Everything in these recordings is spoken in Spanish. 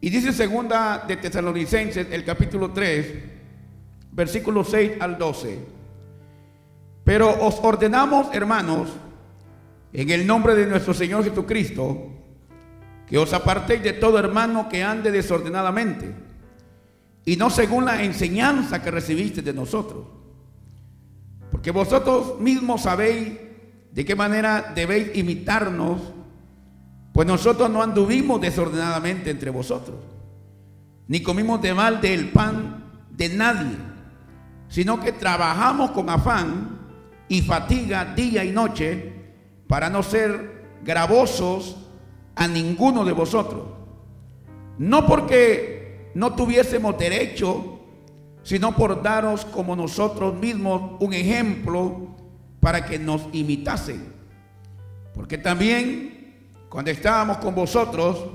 Y dice segunda de Tesalonicenses, el capítulo 3, versículos 6 al 12. Pero os ordenamos, hermanos, en el nombre de nuestro Señor Jesucristo, que os apartéis de todo hermano que ande desordenadamente, y no según la enseñanza que recibiste de nosotros. Porque vosotros mismos sabéis de qué manera debéis imitarnos, pues nosotros no anduvimos desordenadamente entre vosotros, ni comimos de balde el pan de nadie, sino que trabajamos con afán y fatiga día y noche, para no ser gravosos a ninguno de vosotros, no porque no tuviésemos derecho, sino por daros como nosotros mismos un ejemplo para que nos imitasen. Porque también cuando estábamos con vosotros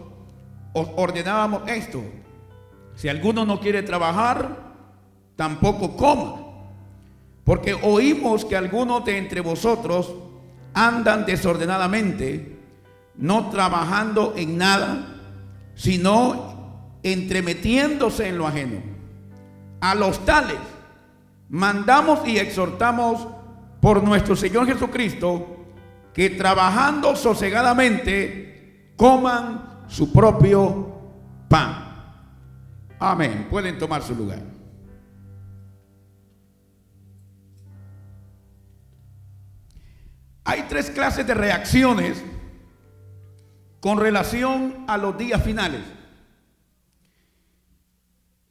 os ordenábamos esto: si alguno no quiere trabajar, tampoco coma, porque oímos que algunos de entre vosotros andan desordenadamente, no trabajando en nada, sino entremetiéndose en lo ajeno. A los tales mandamos y exhortamos por nuestro Señor Jesucristo, que trabajando sosegadamente coman su propio pan. Amén. Pueden tomar su lugar. Hay tres clases de reacciones con relación a los días finales.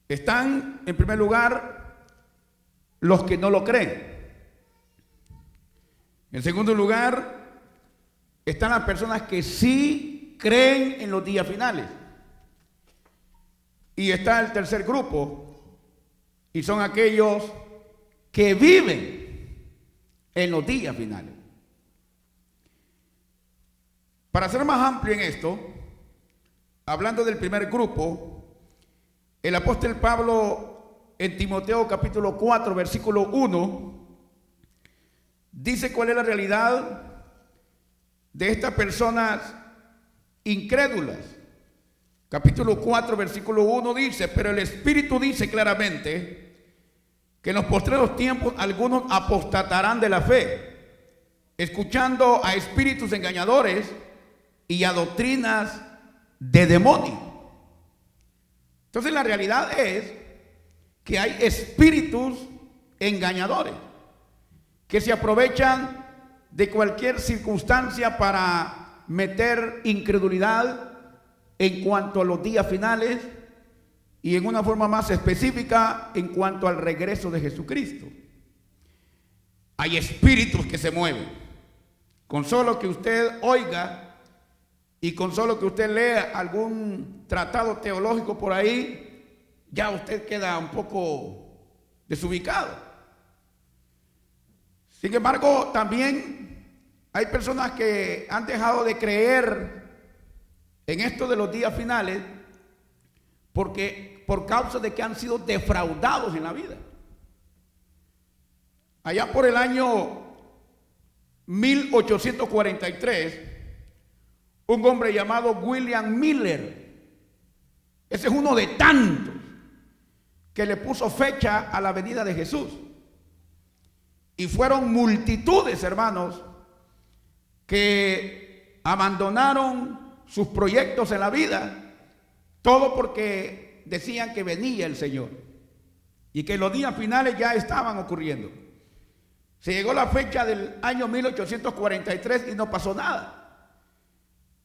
Están, en primer lugar, los que no lo creen. En segundo lugar, están las personas que sí creen en los días finales. Y está el tercer grupo, y son aquellos que viven en los días finales. Para ser más amplio en esto, hablando del primer grupo, el apóstol Pablo en Timoteo capítulo 4, versículo 1, dice cuál es la realidad de estas personas incrédulas. Capítulo 4, versículo 1 dice: pero el Espíritu dice claramente que en los postreros tiempos algunos apostatarán de la fe, escuchando a espíritus engañadores y a doctrinas de demonios. Entonces la realidad es que hay espíritus engañadores que se aprovechan de cualquier circunstancia para meter incredulidad en cuanto a los días finales, y en una forma más específica en cuanto al regreso de Jesucristo. Hay espíritus que se mueven. Con solo que usted oiga y con solo que usted lea algún tratado teológico por ahí, ya usted queda un poco desubicado. Sin embargo, también hay personas que han dejado de creer en esto de los días finales porque por causa de que han sido defraudados en la vida. Allá por el año 1843, un hombre llamado William Miller, ese es uno de tantos que le puso fecha a la venida de Jesús. Y fueron multitudes, hermanos, que abandonaron sus proyectos en la vida, todo porque decían que venía el Señor y que los días finales ya estaban ocurriendo. Se llegó la fecha del año 1843 y no pasó nada.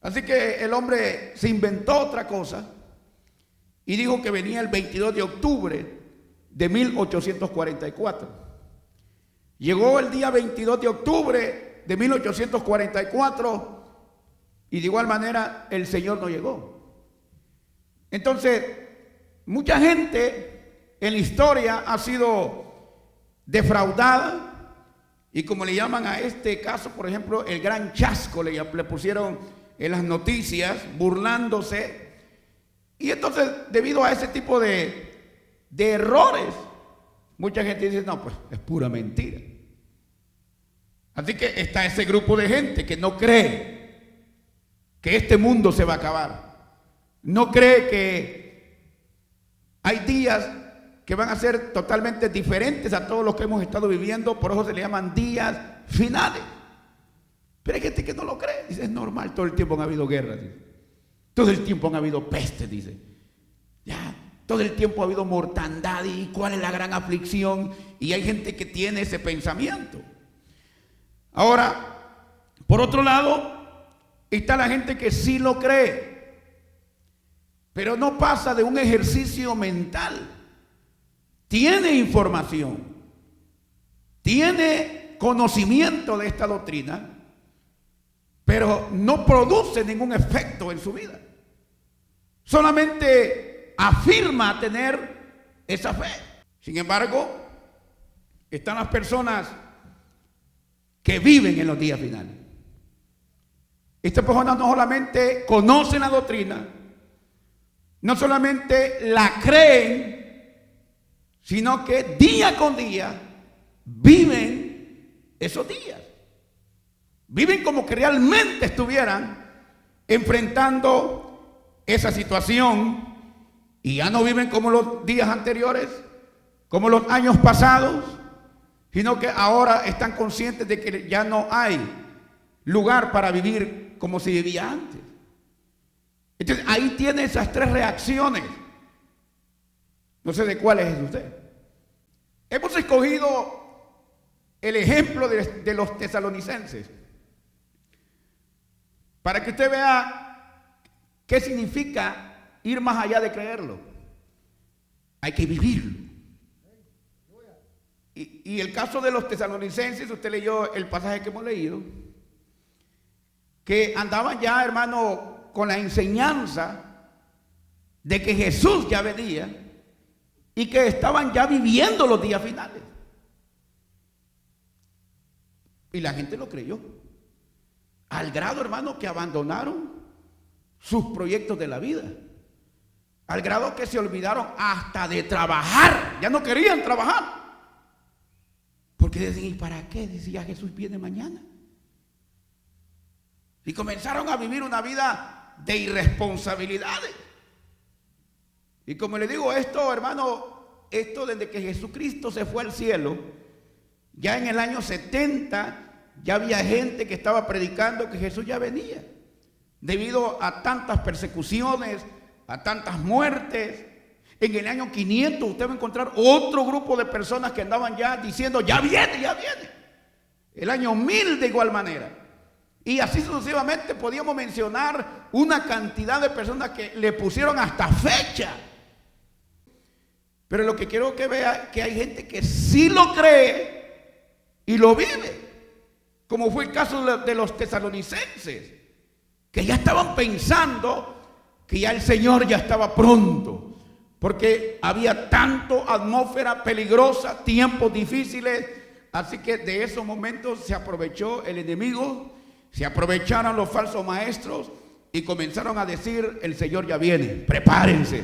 Así que el hombre se inventó otra cosa y dijo que venía el 22 de octubre de 1844. Llegó el día 22 de octubre de 1844 y de igual manera el Señor no llegó. Entonces, mucha gente en la historia ha sido defraudada, y como le llaman a este caso, por ejemplo, el gran chasco, le pusieron en las noticias, burlándose. Y entonces, debido a ese tipo de errores, mucha gente dice: no, pues es pura mentira. Así que está ese grupo de gente que no cree que este mundo se va a acabar. No cree Hay días que van a ser totalmente diferentes a todos los que hemos estado viviendo, por eso se le llaman días finales. Pero hay gente que no lo cree, dice, es normal, todo el tiempo han habido guerras, dice. Todo el tiempo han habido pestes, dice. Ya, todo el tiempo ha habido mortandad, y cuál es la gran aflicción, y hay gente que tiene ese pensamiento. Ahora, por otro lado, está la gente que sí lo cree, pero no pasa de un ejercicio mental. Tiene información, tiene conocimiento de esta doctrina, pero no produce ningún efecto en su vida. Solamente afirma tener esa fe. Sin embargo, están las personas que viven en los días finales. Estas personas no solamente conocen la doctrina, no solamente la creen, sino que día con día viven esos días. Viven como que realmente estuvieran enfrentando esa situación, y ya no viven como los días anteriores, como los años pasados, sino que ahora están conscientes de que ya no hay lugar para vivir como se vivía antes. Entonces ahí tiene esas tres reacciones. No sé de cuál es usted. Hemos escogido el ejemplo de los tesalonicenses para que usted vea qué significa ir más allá de creerlo. Hay que vivirlo. Y el caso de los tesalonicenses, usted leyó el pasaje que hemos leído, que andaban ya, hermano, con la enseñanza de que Jesús ya venía y que estaban ya viviendo los días finales. Y la gente lo creyó, al grado, hermano, que abandonaron sus proyectos de la vida, al grado que se olvidaron hasta de trabajar. Ya no querían trabajar, porque decían, ¿y para qué? Decía, Jesús viene mañana. Y comenzaron a vivir una vida de irresponsabilidades. Y como le digo, esto, hermano, esto desde que Jesucristo se fue al cielo, ya en el año 70, ya había gente que estaba predicando que Jesús ya venía. Debido a tantas persecuciones, a tantas muertes, en el año 500 usted va a encontrar otro grupo de personas que andaban ya diciendo, ya viene, ya viene. El año 1000 de igual manera. Y así sucesivamente podíamos mencionar una cantidad de personas que le pusieron hasta fecha. Pero lo que quiero que vea es que hay gente que sí lo cree y lo vive. Como fue el caso de los tesalonicenses, que ya estaban pensando que ya el Señor ya estaba pronto, porque había tanto atmósfera peligrosa, tiempos difíciles. Así que de esos momentos se aprovechó el enemigo, se aprovecharon los falsos maestros y comenzaron a decir, el Señor ya viene, prepárense.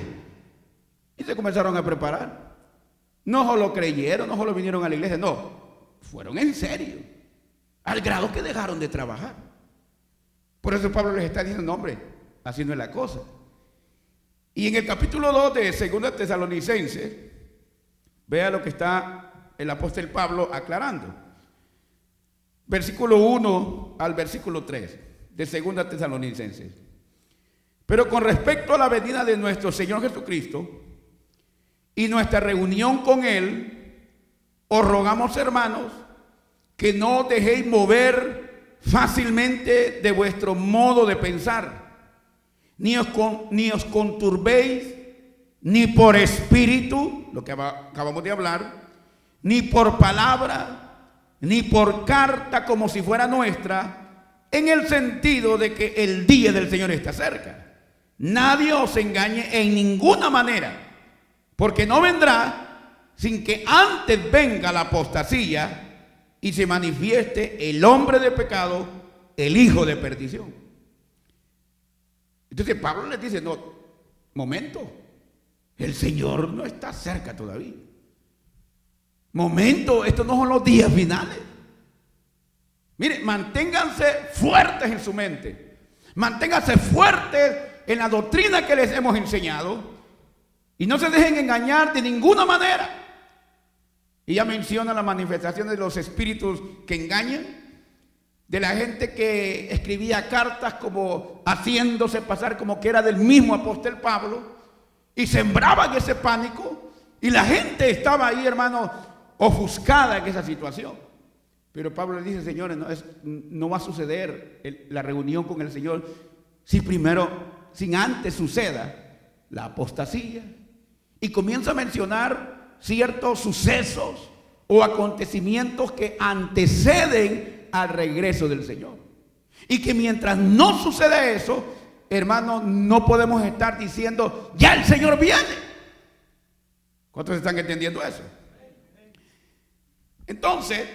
Y se comenzaron a preparar. No solo creyeron, no solo vinieron a la iglesia, no, fueron en serio, al grado que dejaron de trabajar. Por eso Pablo les está diciendo, no, hombre, así no es la cosa. Y en el capítulo 2 de 2 Tesalonicenses, vea lo que está el apóstol Pablo aclarando. Versículo 1 al versículo 3 de 2 Tesalonicenses. Pero con respecto a la venida de nuestro Señor Jesucristo y nuestra reunión con Él, os rogamos, hermanos, que no os dejéis mover fácilmente de vuestro modo de pensar, ni os conturbéis, ni por espíritu, lo que acabamos de hablar, ni por palabra, ni por carta como si fuera nuestra, en el sentido de que el día del Señor está cerca. Nadie os engañe en ninguna manera, porque no vendrá sin que antes venga la apostasía y se manifieste el hombre de pecado, el hijo de perdición. Entonces Pablo les dice, no, momento, el Señor no está cerca todavía. Momento, estos no son los días finales. Mire, manténganse fuertes en su mente, manténganse fuertes en la doctrina que les hemos enseñado, Y no se dejen engañar de ninguna manera. Y ya menciona las manifestaciones de los espíritus que engañan, de la gente que escribía cartas como haciéndose pasar como que era del mismo apóstol Pablo, y sembraban ese pánico, y la gente estaba ahí, hermano, ofuscada en esa situación. Pero Pablo le dice: señores, no va a suceder la reunión con el Señor sin antes suceda la apostasía. Y comienza a mencionar ciertos sucesos o acontecimientos que anteceden al regreso del Señor. Y que mientras no sucede eso, hermano, no podemos estar diciendo: ya el Señor viene. ¿Cuántos están entendiendo eso? Entonces,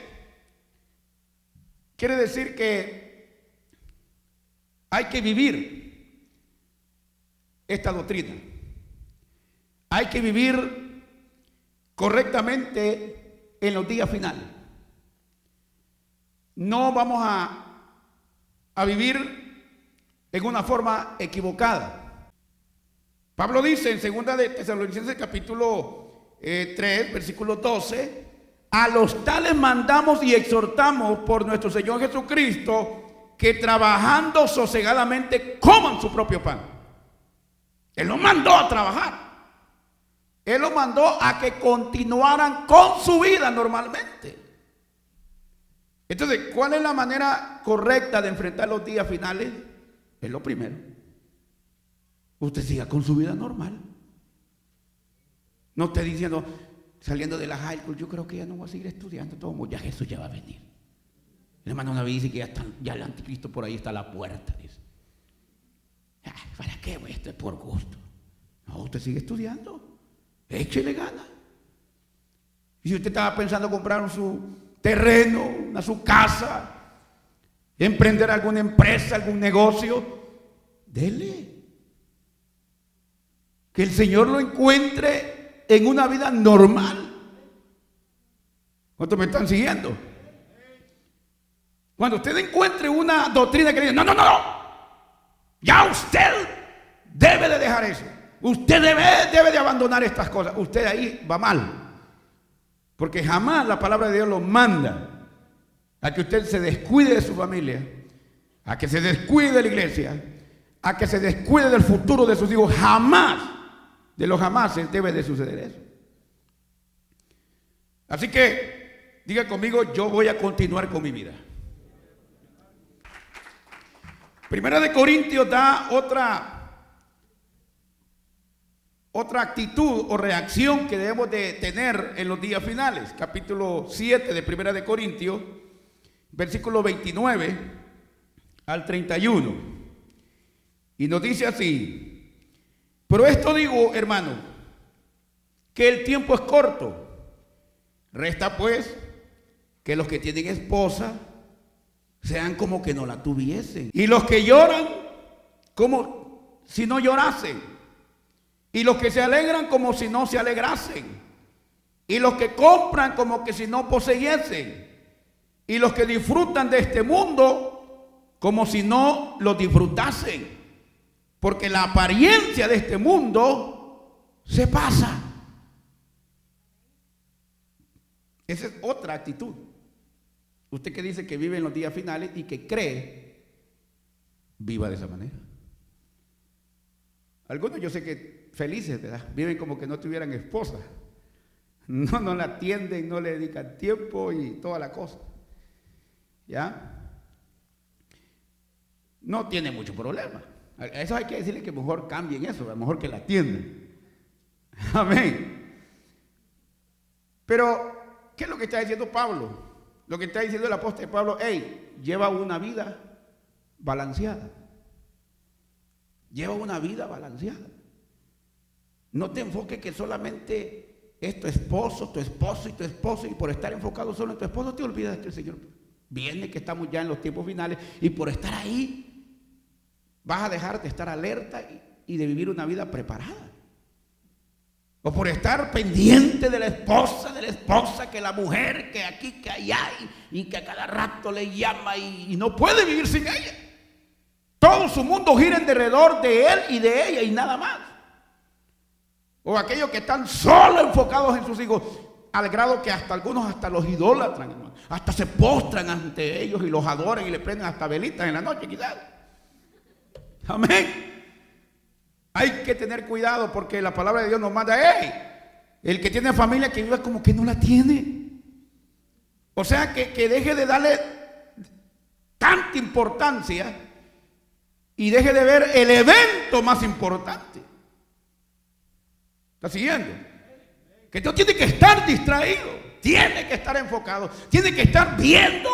quiere decir que hay que vivir esta doctrina. Hay que vivir correctamente en los días finales. No vamos a vivir en una forma equivocada. Pablo dice en 2 de Tesalonicenses capítulo 3, versículo 12: a los tales mandamos y exhortamos por nuestro Señor Jesucristo, que trabajando sosegadamente coman su propio pan. Él los mandó a trabajar. Él los mandó a que continuaran con su vida normalmente. Entonces, ¿cuál es la manera correcta de enfrentar los días finales? Es lo primero. Usted siga con su vida normal. No esté diciendo, saliendo de la high school, yo creo que ya no voy a seguir estudiando, todo, ya Jesús ya va a venir. El hermano David dice que ya el anticristo por ahí está a la puerta. Dice: ¿para qué? Esto es por gusto. No, usted sigue estudiando. Échele gana. Y si usted estaba pensando comprar su terreno, su casa, emprender alguna empresa, algún negocio, dele. Que el Señor lo encuentre en una vida normal. ¿Cuántos me están siguiendo? Cuando usted encuentre una doctrina que dice: no, ya usted debe de dejar eso, usted debe de abandonar estas cosas, usted ahí va mal. Porque jamás la palabra de Dios lo manda a que usted se descuide de su familia, a que se descuide de la iglesia, a que se descuide del futuro de sus hijos. Jamás, de los jamases, debe de suceder eso. Así que diga conmigo: yo voy a continuar con mi vida. Primera de Corintios da otra actitud o reacción que debemos de tener en los días finales. Capítulo 7 de Primera de Corintios, versículo 29 al 31. Y nos dice así: pero esto digo, hermano, que el tiempo es corto. Resta pues que los que tienen esposa sean como que no la tuviesen, y los que lloran como si no llorasen, y los que se alegran como si no se alegrasen, y los que compran como que si no poseyesen, y los que disfrutan de este mundo como si no lo disfrutasen, porque la apariencia de este mundo se pasa. Esa es otra actitud. Usted que dice que vive en los días finales y que cree, viva de esa manera. Algunos yo sé que felices, ¿verdad? Viven como que no tuvieran esposa. No la atienden, no le dedican tiempo y toda la cosa. ¿Ya? No tiene mucho problema. A eso hay que decirle que mejor cambien eso, a lo mejor que la atiendan. Amén. Pero, ¿qué es lo que está diciendo Pablo? Lo que está diciendo el apóstol Pablo: lleva una vida balanceada. Lleva una vida balanceada. No te enfoques que solamente es tu esposo y por estar enfocado solo en tu esposo te olvidas que el Señor viene, que estamos ya en los tiempos finales, y por estar ahí vas a dejar de estar alerta y de vivir una vida preparada. O por estar pendiente de la esposa, que la mujer, que aquí, que allá, y que a cada rato le llama y no puede vivir sin ella. Todo su mundo gira alrededor de él y de ella y nada más. O aquellos que están solo enfocados en sus hijos, al grado que hasta algunos hasta los idolatran, hermano. Hasta se postran ante ellos y los adoran y le prenden hasta velitas en la noche, quizás. Amén. Hay que tener cuidado porque la palabra de Dios nos manda, hey, el que tiene familia que viva como que no la tiene. O sea, que deje de darle tanta importancia y deje de ver el evento más importante. ¿Está siguiendo? Que Dios tiene que estar distraído, tiene que estar enfocado, tiene que estar viendo,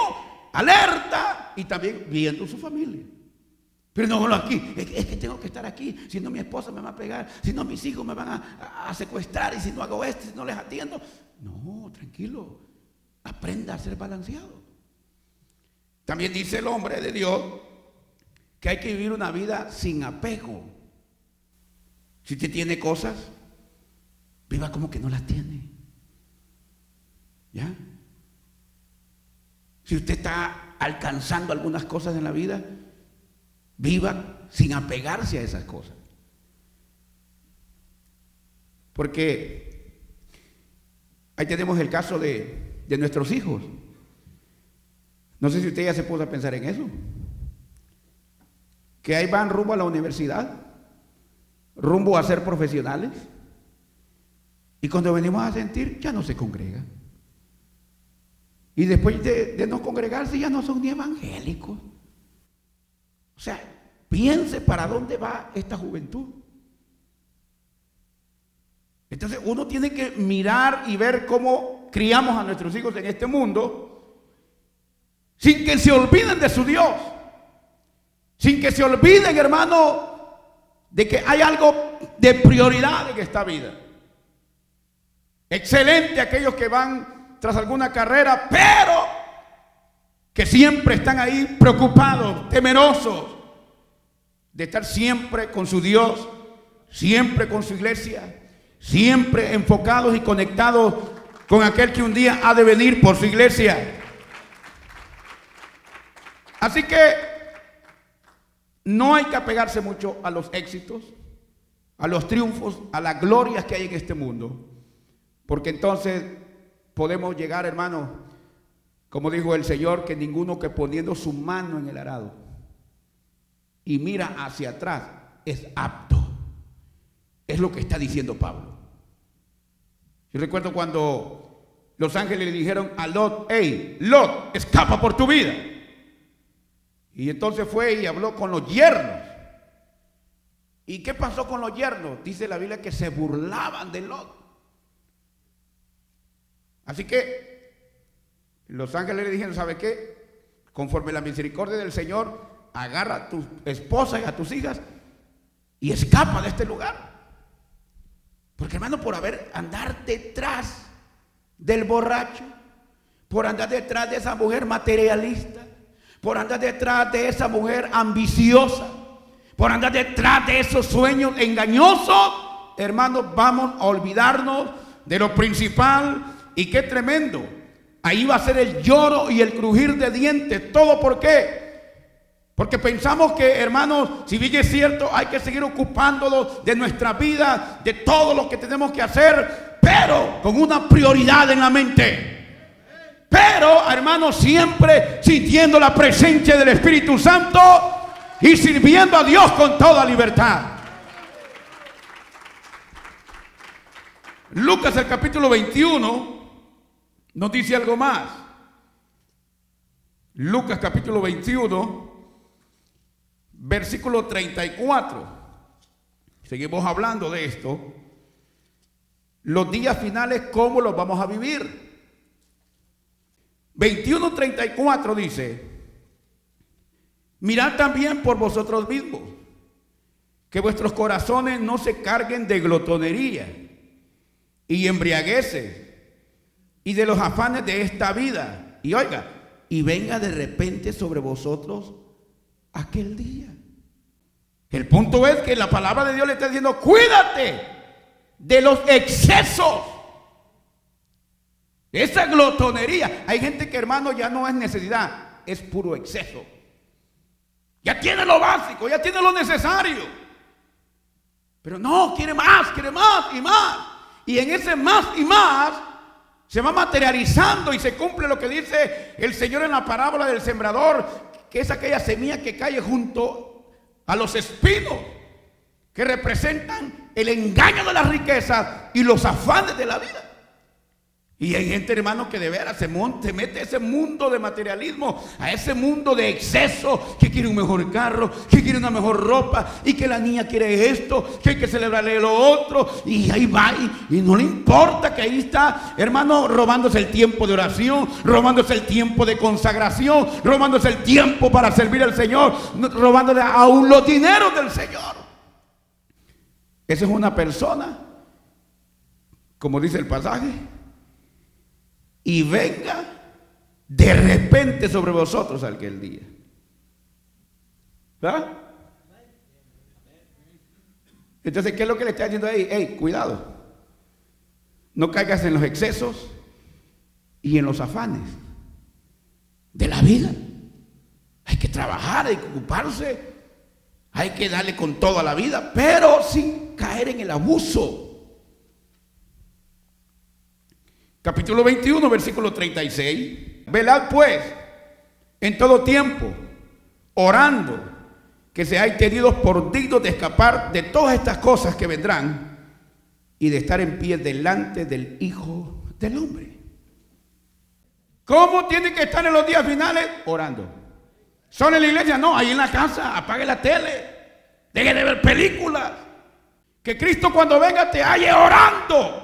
alerta y también viendo su familia. Pero no, aquí, es que tengo que estar aquí, si no mi esposa me va a pegar, si no mis hijos me van a secuestrar y si no hago esto, si no les atiendo. No, tranquilo, aprenda a ser balanceado. También dice el hombre de Dios que hay que vivir una vida sin apego. Si usted tiene cosas, viva como que no las tiene. ¿Ya? Si usted está alcanzando algunas cosas en la vida, viva sin apegarse a esas cosas. Porque ahí tenemos el caso de nuestros hijos. No sé si usted ya se puso a pensar en eso. Que ahí van rumbo a la universidad, rumbo a ser profesionales. Y cuando venimos a sentir, ya no se congrega. Y después de no congregarse, ya no son ni evangélicos. O sea, piense para dónde va esta juventud. Entonces uno tiene que mirar y ver cómo criamos a nuestros hijos en este mundo sin que se olviden de su Dios, sin que se olviden, hermano, de que hay algo de prioridad en esta vida. Excelente aquellos que van tras alguna carrera, pero que siempre están ahí preocupados, temerosos de estar siempre con su Dios, siempre con su iglesia, siempre enfocados y conectados con aquel que un día ha de venir por su iglesia. Así que no hay que apegarse mucho a los éxitos, a los triunfos, a las glorias que hay en este mundo, porque entonces podemos llegar, hermano, como dijo el Señor, que ninguno que poniendo su mano en el arado y mira hacia atrás es apto. Es lo que está diciendo Pablo. Yo recuerdo cuando los ángeles le dijeron a Lot, hey, Lot, escapa por tu vida. Y entonces fue y habló con los yernos. ¿Y qué pasó con los yernos? Dice la Biblia que se burlaban de Lot. Así que los ángeles le dijeron, ¿sabe qué? Conforme la misericordia del Señor, agarra a tu esposa y a tus hijas y escapa de este lugar. Porque, hermano, por andar detrás del borracho, por andar detrás de esa mujer materialista, por andar detrás de esa mujer ambiciosa, por andar detrás de esos sueños engañosos, hermanos, vamos a olvidarnos de lo principal. Y qué tremendo, ahí va a ser el lloro y el crujir de dientes. ¿Todo por qué? Porque pensamos que, hermanos, si bien es cierto, hay que seguir ocupándonos de nuestra vida, de todo lo que tenemos que hacer, pero con una prioridad en la mente. Pero, hermanos, siempre sintiendo la presencia del Espíritu Santo y sirviendo a Dios con toda libertad. Lucas, el capítulo 21, nos dice algo más. Lucas, capítulo 21, versículo 34. Seguimos hablando de esto. Los días finales, ¿cómo los vamos a vivir? 21:34 dice: mirad también por vosotros mismos, que vuestros corazones no se carguen de glotonería y embriagueces y de los afanes de esta vida. Y oiga, y venga de repente sobre vosotros aquel día. El punto es que la palabra de Dios le está diciendo: cuídate de los excesos, esa glotonería. Hay gente que, hermano, ya no es necesidad, es puro exceso. Ya tiene lo básico, ya tiene lo necesario. Pero no, quiere más y más. Y en ese más y más se va materializando y se cumple lo que dice el Señor en la parábola del sembrador, que es aquella semilla que cae junto a los espinos, que representan el engaño de las riquezas y los afanes de la vida. Y hay gente, hermano, que de veras se mete a ese mundo de materialismo, a ese mundo de exceso, que quiere un mejor carro, que quiere una mejor ropa, y que la niña quiere esto, que hay que celebrarle lo otro, y ahí va, y no le importa que ahí está, hermano, robándose el tiempo de oración, robándose el tiempo de consagración, robándose el tiempo para servir al Señor, robándole aún los dineros del Señor. Esa es una persona, como dice el pasaje, y venga de repente sobre vosotros aquel día. ¿Verdad? Entonces, ¿qué es lo que le está diciendo ahí? Hey, cuidado. No caigas en los excesos y en los afanes de la vida. Hay que trabajar, hay que ocuparse, hay que darle con todo a la vida, pero sin caer en el abuso. Capítulo 21, versículo 36. Velad pues en todo tiempo, orando, que seáis tenidos por dignos de escapar de todas estas cosas que vendrán y de estar en pie delante del Hijo del Hombre. ¿Cómo tienen que estar en los días finales? Orando. ¿Son en la iglesia? No, ahí en la casa. Apague la tele, deje de ver películas. Que Cristo cuando venga te halle orando,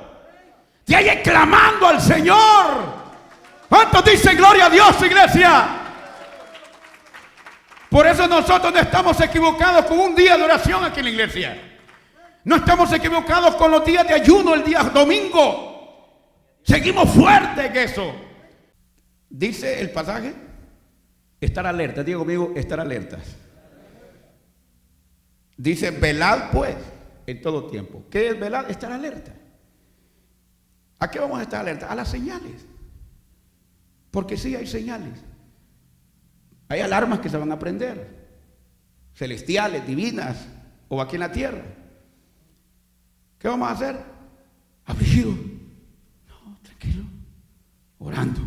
te halle clamando al Señor. ¿Cuántos dicen gloria a Dios, iglesia? Por eso nosotros no estamos equivocados con un día de oración aquí en la iglesia. No estamos equivocados con los días de ayuno, el día domingo. Seguimos fuertes en eso. Dice el pasaje, estar alerta. Digo conmigo, estar alertas. Dice, velad pues en todo tiempo. ¿Qué es velar? Estar alerta. ¿A qué vamos a estar alerta? A las señales. Porque sí hay señales. Hay alarmas que se van a prender, celestiales, divinas, o aquí en la tierra. ¿Qué vamos a hacer? Afligido. No, tranquilo. Orando.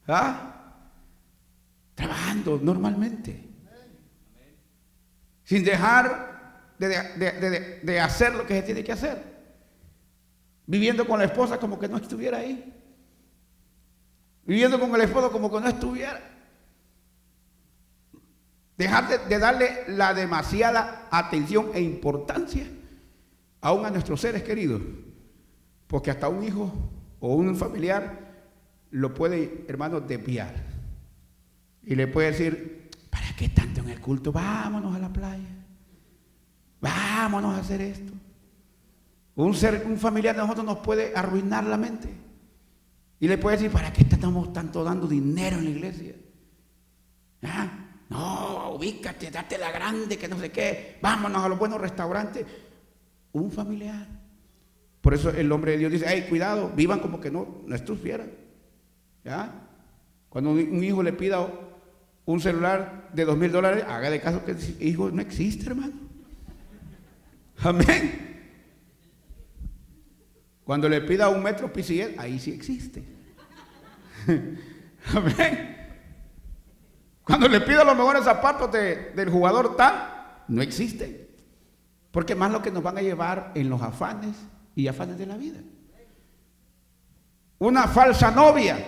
¿Ah? Trabajando normalmente. Sin dejar de hacer lo que se tiene que hacer. Viviendo con la esposa como que no estuviera ahí. Viviendo con el esposo como que no estuviera. Dejar de darle la demasiada atención e importancia aún a nuestros seres queridos. Porque hasta un hijo o un familiar lo puede, hermano, desviar. Y le puede decir, ¿para qué tanto en el culto? Vámonos a la playa. Vámonos a hacer esto. Un familiar de nosotros nos puede arruinar la mente. Y le puede decir, ¿para qué estamos tanto dando dinero en la iglesia? ¿Ah? No, ubícate, date la grande, que no sé qué. Vámonos a los buenos restaurantes. Un familiar. Por eso el hombre de Dios dice, hey, cuidado, vivan como que no estuvieran. ¿Ya? Cuando un hijo le pida un celular de $2,000, hágale caso que el hijo no existe, hermano. Amén. Cuando le pida un metro PCL, ahí sí existe. Amén. Cuando le pida los mejores zapatos del jugador tal, no existe. Porque más lo que nos van a llevar en los afanes y afanes de la vida. Una falsa novia,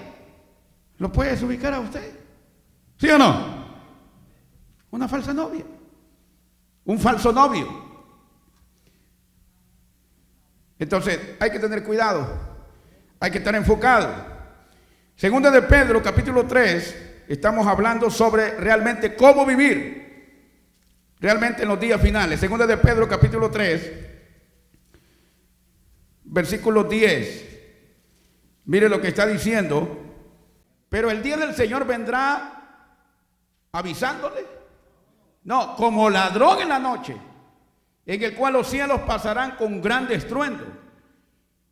¿lo puedes ubicar a usted? ¿Sí o no? Una falsa novia. Un falso novio. Entonces hay que tener cuidado, hay que estar enfocado. Segunda de Pedro, capítulo 3, estamos hablando sobre realmente cómo vivir realmente en los días finales. Segunda de Pedro, capítulo 3, versículo 10. Mire lo que está diciendo. Pero el día del Señor vendrá avisándole, no, como ladrón en la noche, en el cual los cielos pasarán con grande estruendo,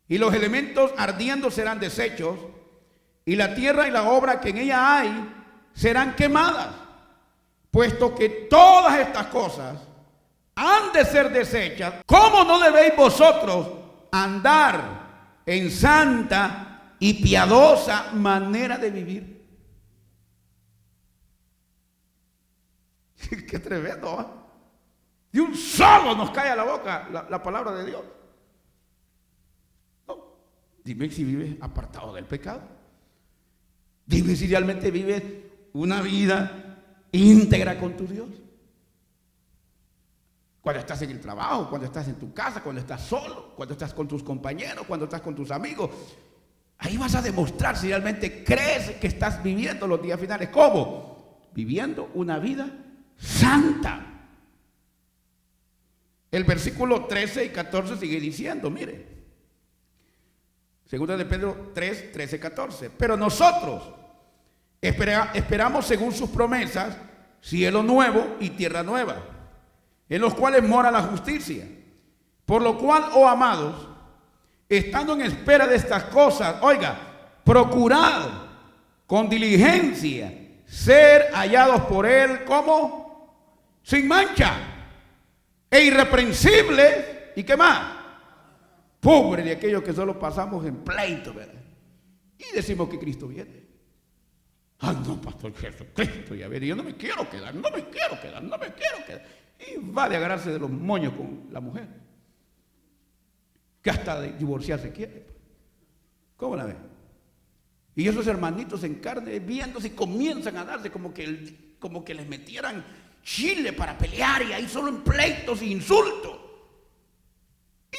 y los elementos ardiendo serán deshechos, y la tierra y la obra que en ella hay serán quemadas, puesto que todas estas cosas han de ser deshechas, ¿cómo no debéis vosotros andar en santa y piadosa manera de vivir? Qué tremendo, ¿eh? De un solo nos cae a la boca la palabra de Dios. No. Dime si vives apartado del pecado. Dime si realmente vives una vida íntegra con tu Dios. Cuando estás en el trabajo, cuando estás en tu casa, cuando estás solo, cuando estás con tus compañeros, cuando estás con tus amigos. Ahí vas a demostrar si realmente crees que estás viviendo los días finales. ¿Cómo? Viviendo una vida santa. El versículo 13 y 14 sigue diciendo, mire, segunda de Pedro 3, 13, 14. Pero nosotros esperamos según sus promesas cielo nuevo y tierra nueva, en los cuales mora la justicia. Por lo cual, oh amados, estando en espera de estas cosas, oiga, procurad con diligencia ser hallados por Él como sin mancha e irreprensibles. ¿Y qué más? Pobre de aquellos que solo pasamos en pleito, ¿verdad? Y decimos que Cristo viene. Ay, no, pastor, Jesucristo ya viene. Yo no me quiero quedar. Y va de agarrarse de los moños con la mujer, que hasta de divorciarse quiere. ¿Cómo la ven? Y esos hermanitos en carne, viéndose, comienzan a darse como que les metieran chile para pelear, y ahí solo en pleitos e insultos.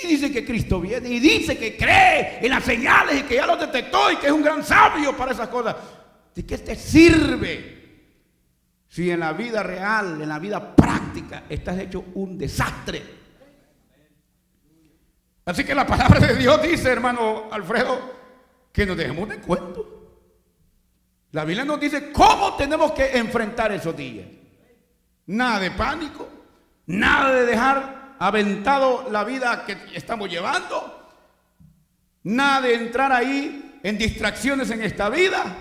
Y dice que Cristo viene, y dice que cree en las señales y que ya los detectó y que es un gran sabio para esas cosas. ¿De qué te sirve si en la vida real, en la vida práctica, estás hecho un desastre? Así que la palabra de Dios dice, hermano Alfredo, que nos dejemos de cuento. La Biblia nos dice cómo tenemos que enfrentar esos días. Nada de pánico, nada de dejar aventado la vida que estamos llevando, nada de entrar ahí en distracciones en esta vida,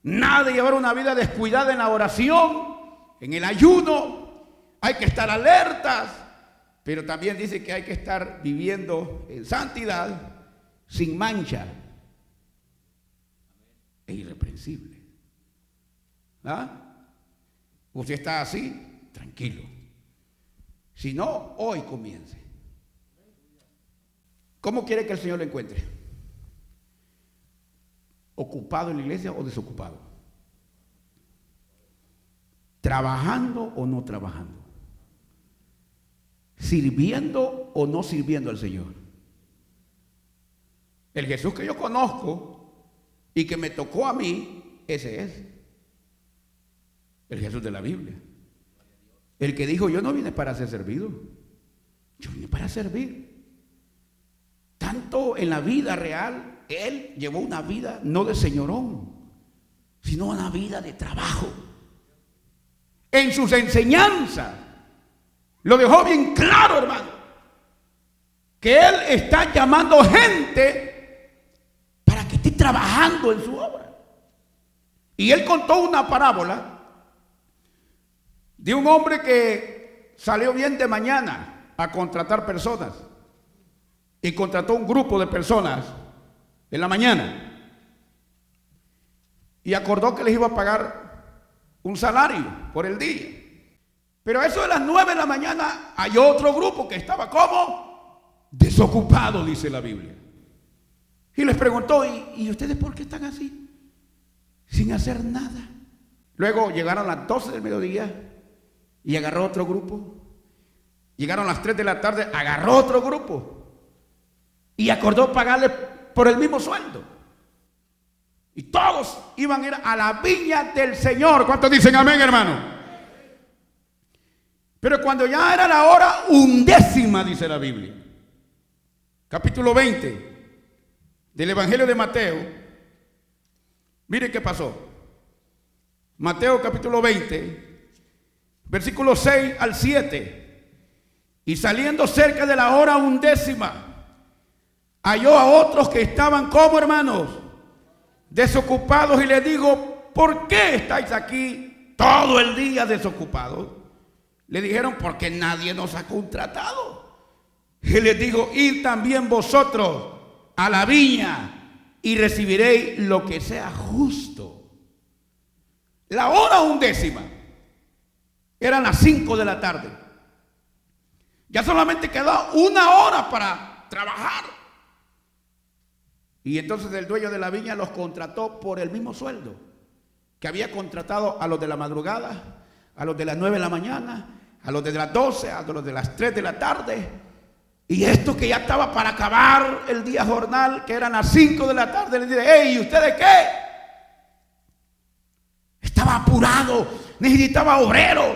nada de llevar una vida descuidada en la oración, en el ayuno. Hay que estar alertas, pero también dice que hay que estar viviendo en santidad, sin mancha e irreprensible. ¿Ah? Usted está así, tranquilo. Si no, hoy comience. ¿Cómo quiere que el Señor lo encuentre? ¿Ocupado en la iglesia o desocupado? ¿Trabajando o no trabajando? ¿Sirviendo o no sirviendo al Señor? El Jesús que yo conozco y que me tocó a mí, ese es el Jesús de la Biblia. El que dijo, yo no vine para ser servido, yo vine para servir. Tanto en la vida real, Él llevó una vida no de señorón, sino una vida de trabajo. En sus enseñanzas lo dejó bien claro, hermano, que Él está llamando gente para que esté trabajando en su obra. Y Él contó una parábola de un hombre que salió bien de mañana a contratar personas y contrató un grupo de personas en la mañana y acordó que les iba a pagar un salario por el día. Pero a eso de las 9 de la mañana hay otro grupo que estaba como desocupado, dice la Biblia. Y les preguntó, ¿y ustedes por qué están así? Sin hacer nada. Luego llegaron las 12 del mediodía y agarró otro grupo. Llegaron las 3 de la tarde, agarró otro grupo y acordó pagarle por el mismo sueldo. Y todos iban a ir a la viña del Señor. ¿Cuántos dicen amén, hermano? Pero cuando ya era la hora 11, dice la Biblia, capítulo 20 del Evangelio de Mateo, mire qué pasó. Mateo capítulo 20, versículos 6 al 7. Y saliendo cerca de la hora 11, halló a otros que estaban como, hermanos, desocupados, y les digo, ¿por qué estáis aquí todo el día desocupados? Le dijeron: porque nadie nos ha contratado. Y les dijo: id también vosotros a la viña y recibiréis lo que sea justo. La hora 11:00 eran las 5 de la tarde. Ya solamente quedaba 1 hora para trabajar. Y entonces el dueño de la viña los contrató por el mismo sueldo que había contratado a los de la madrugada, a los de las 9 de la mañana, a los de las 12, a los de las 3 de la tarde. Y esto que ya estaba para acabar el día jornal, que eran las 5 de la tarde, le dije: hey, ¿y ustedes qué? Estaba apurado, necesitaba obreros,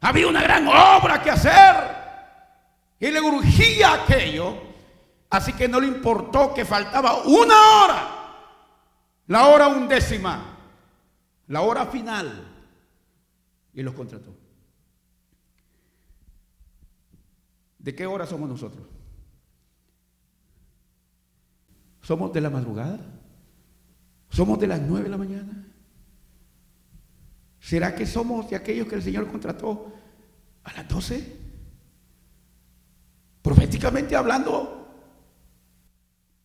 había una gran obra que hacer y le urgía aquello. Así que no le importó que faltaba 1 hora, la hora 11:00, la hora final, y los contrató. ¿De qué hora somos nosotros? ¿Somos de la madrugada? ¿Somos de las 9 de la mañana? ¿Será que somos de aquellos que el Señor contrató a las 12? Proféticamente hablando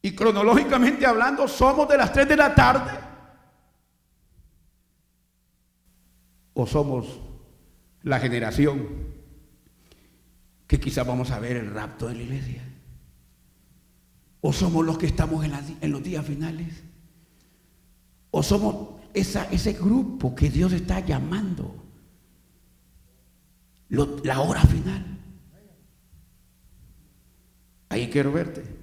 y cronológicamente hablando, ¿somos de las 3 de la tarde? ¿O somos la generación que quizás vamos a ver el rapto de la iglesia? ¿O somos los que estamos en los días finales? ¿O somos ese grupo que Dios está llamando la hora final? Ahí quiero verte.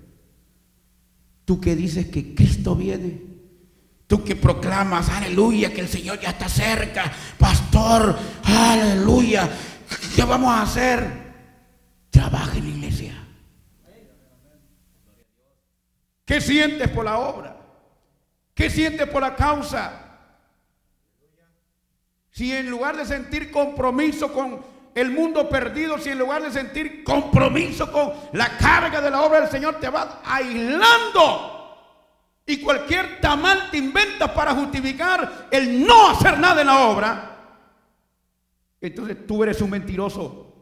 Tú que dices que Cristo viene, tú que proclamas: aleluya, que el Señor ya está cerca, pastor, aleluya, ¿qué vamos a hacer? Trabaja en la iglesia. ¿Qué sientes por la obra? ¿Qué sientes por la causa? Si en lugar de sentir compromiso con el mundo perdido, si en lugar de sentir compromiso con la carga de la obra del Señor, te vas aislando y cualquier tamal te inventas para justificar el no hacer nada en la obra, entonces tú eres un mentiroso,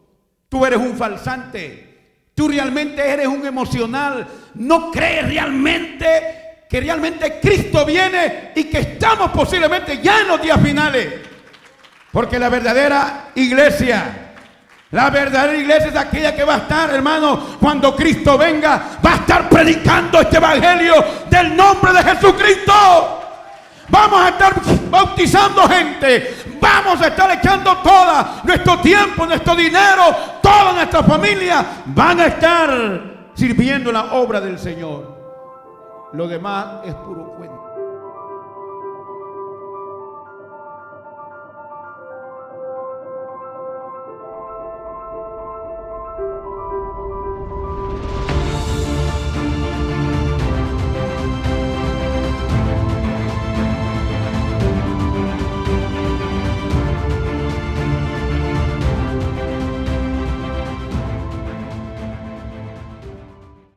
tú eres un falsante, tú realmente eres un emocional, no crees realmente que realmente Cristo viene y que estamos posiblemente ya en los días finales. Porque la verdadera iglesia es aquella que va a estar, hermano, cuando Cristo venga, va a estar predicando este evangelio del nombre de Jesucristo. Vamos a estar bautizando gente, vamos a estar echando todo nuestro tiempo, nuestro dinero, toda nuestra familia van a estar sirviendo la obra del Señor. Lo demás es puro cuento.